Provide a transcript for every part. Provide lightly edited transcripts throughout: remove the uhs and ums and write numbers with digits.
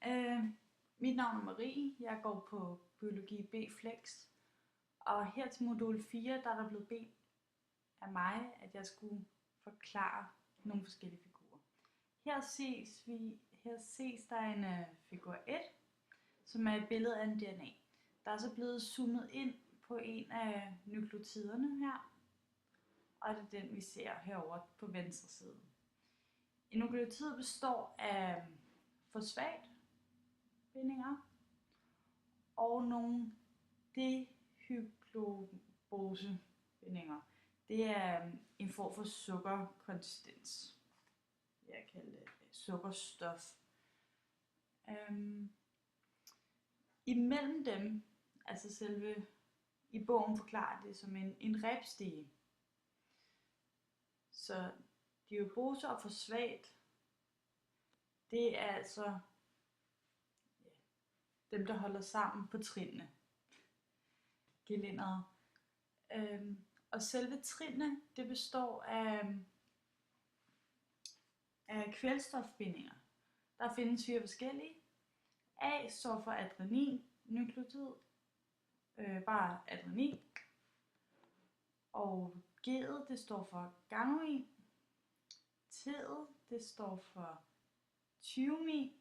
Øh, Mit navn er Marie. Jeg går på biologi B-Flex. Og her til modul 4, der er der blevet bedt af mig, at jeg skulle forklare nogle forskellige figurer. Her ses der en figur 1, som er et billede af en DNA. Der er så blevet zoomet ind på en af nukleotiderne her, og det er den, vi ser herovre på venstre side. En nukleotid består af fosfatbindinger og nogle dehyglobosebindinger. Det er en form for sukkerkonsistens. Jeg kalder det sukkerstof. Imellem dem, altså selve i bogen forklarer det som en ribstige. Så dihydrose og fosfat, det er altså dem, der holder sammen på trinene. Gelænderet. Og selve trinene, det består af kvælstofbindinger. Der findes 4 forskellige. A står for adrenin, nukleotid, bare adrenin. Og G'et, det står for guanin. T'et, det står for thiomin.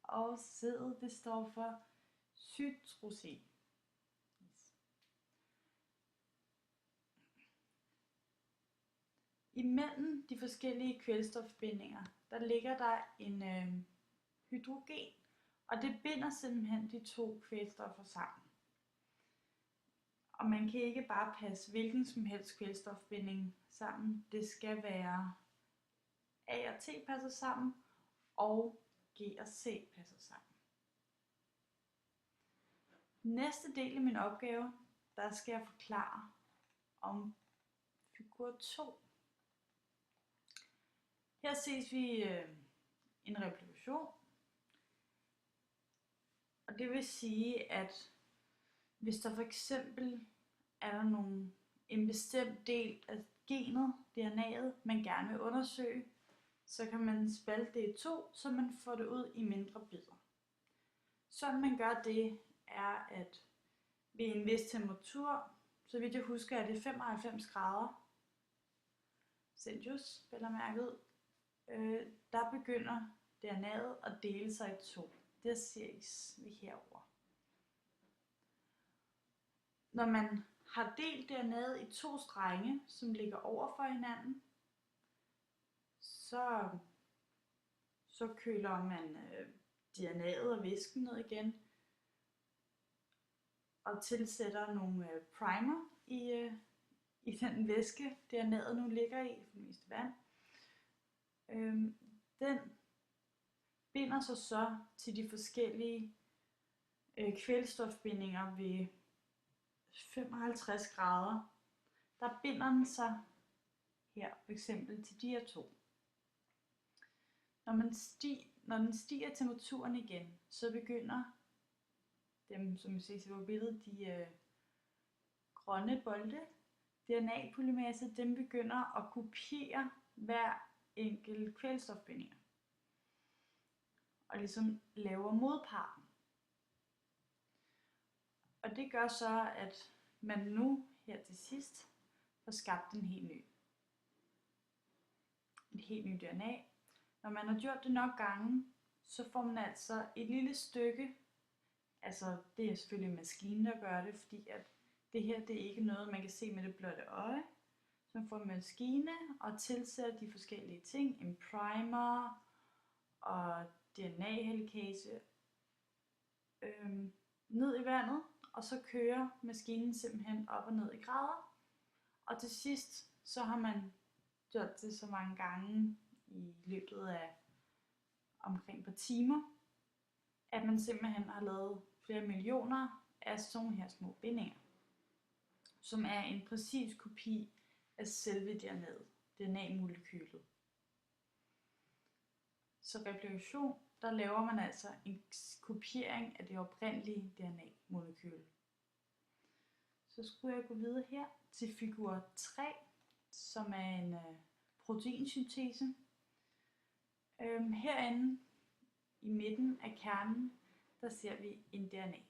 Og C'et, det står for cytrosin. Imellem de forskellige kvælstofbindinger, der ligger der en hydrogen, og det binder simpelthen de 2 kvælstoffer sammen. Og man kan ikke bare passe hvilken som helst kvælstofbinding sammen. Det skal være A og T passer sammen, og G og C passer sammen. Næste del af min opgave, der skal jeg forklare om figur 2. Her ses vi en replikation, og det vil sige, at hvis der for eksempel er der en bestemt del af genet, DNA'et, man gerne vil undersøge, så kan man spalte det i 2, så man får det ud i mindre bidder. Sådan man gør det, er at ved en vis temperatur, så vidt jeg husker, er det 95 grader Celsius, vel mærket, der begynder DNA'et at dele sig i 2. Det ses vi herover. Når man har delt DNA'et i 2 strenge, som ligger over for hinanden, så køler man DNA'et og væsken ned igen, og tilsætter nogle primer i den væske, DNA'et nu ligger i, for det meste vand. Den binder sig så til de forskellige kvælstofbindinger ved 55 grader. Der binder den sig her for eksempel til de her 2. Når den stiger temperaturen igen, så begynder dem, som vi ser på billedet, de grønne bolde, DNA-polymerase, dem begynder at kopiere hver enkelt kvælstofbindinger. Og ligesom laver modparten. Og det gør så, at man nu her til sidst får skabt et helt ny DNA. Når man har gjort det nok gange, så får man altså et lille stykke, altså det er selvfølgelig maskinen, der gør det, fordi at det her, det er ikke noget, man kan se med det blotte øje. Så man får en maskine og tilsætter de forskellige ting, en primer og DNA-helikase ned i vandet, og så kører maskinen simpelthen op og ned i grader. Og til sidst, så har man gjort det så mange gange i løbet af omkring et par timer, at man simpelthen har lavet flere millioner af sådan her små bindinger, som er en præcis kopi af selve DNA-molekylet. Så replikation, der laver man altså en kopiering af det oprindelige DNA-molekyl. Så skulle jeg gå videre her til figur 3, som er en proteinsyntese. Herinde i midten af kernen, der ser vi en DNA.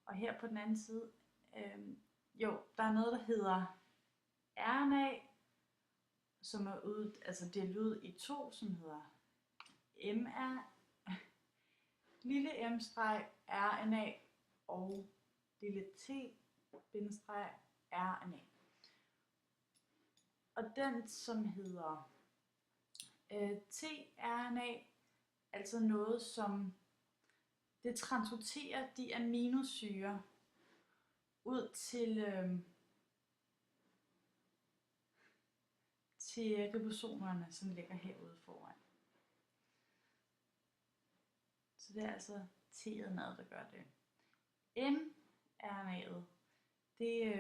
Og her på den anden side, der er noget, der hedder RNA, som er altså delt ud i to, som hedder MR, lille m-RNA og lille t-RNA. Og den, som hedder tRNA, altså noget, som det transporterer de aminosyrer ud til ribosomerne, som ligger herude foran. Så det er altså tRNA'et, der gør det. mRNA'et, det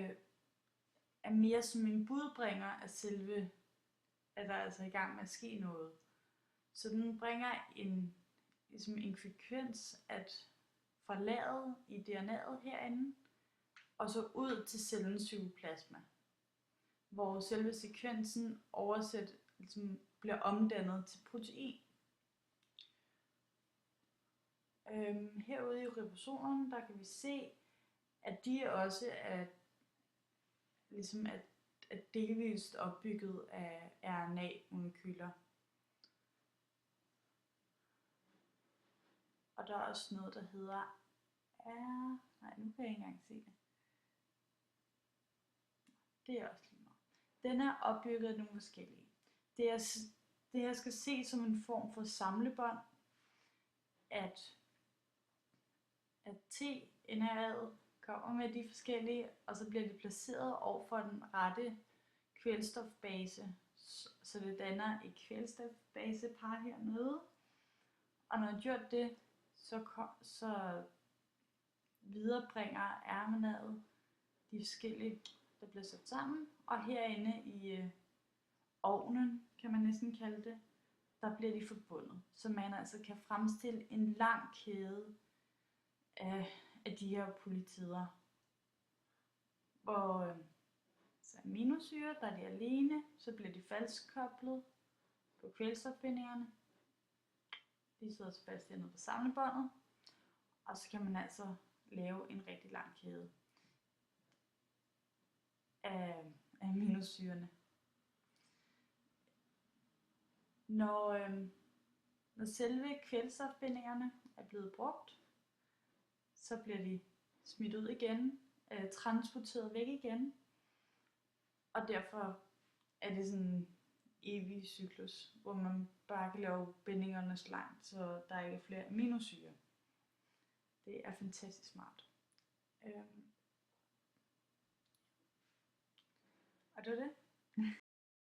er mere som en budbringer af selve, at der er altså i gang med at ske noget. Så den bringer en frekvens fra lageret i DNA'et herinde, og så ud til cellens cytoplasma, hvor selve sekvensen bliver omdannet til protein. Herude i ribosomerne, der kan vi se, at de også er delvist opbygget af RNA-molekyler. Og der er også noget, der hedder nu kan jeg ikke engang se det. Det er også lige meget. Den er opbygget af nogle forskellige. Det her skal ses som en form for samlebånd, at tRNA'et kommer med de forskellige, og så bliver de placeret over for den rette kvælstofbase, så det danner et kvælstofbasepar hernede. Og når det gjort det, så viderebringer RNA'et de forskellige, der bliver sat sammen, og herinde i ovnen, kan man næsten kalde det, der bliver de forbundet, så man altså kan fremstille en lang kæde af de her polypeptider, hvor så aminosyre, der er de alene, så bliver de fastkoblet på kvælstofbindingerne. De sidder så fast nede på samlebåndet, og så kan man altså lave en rigtig lang kæde af aminosyrene. Når selve kvælstofbindingerne er blevet brugt, så bliver de smidt ud igen, transporteret væk igen, og derfor er det sådan en evig cyklus, hvor man bare kan lave bindingerne så langt, så der ikke er flere aminosyrer. Det er fantastisk smart. Og det var det.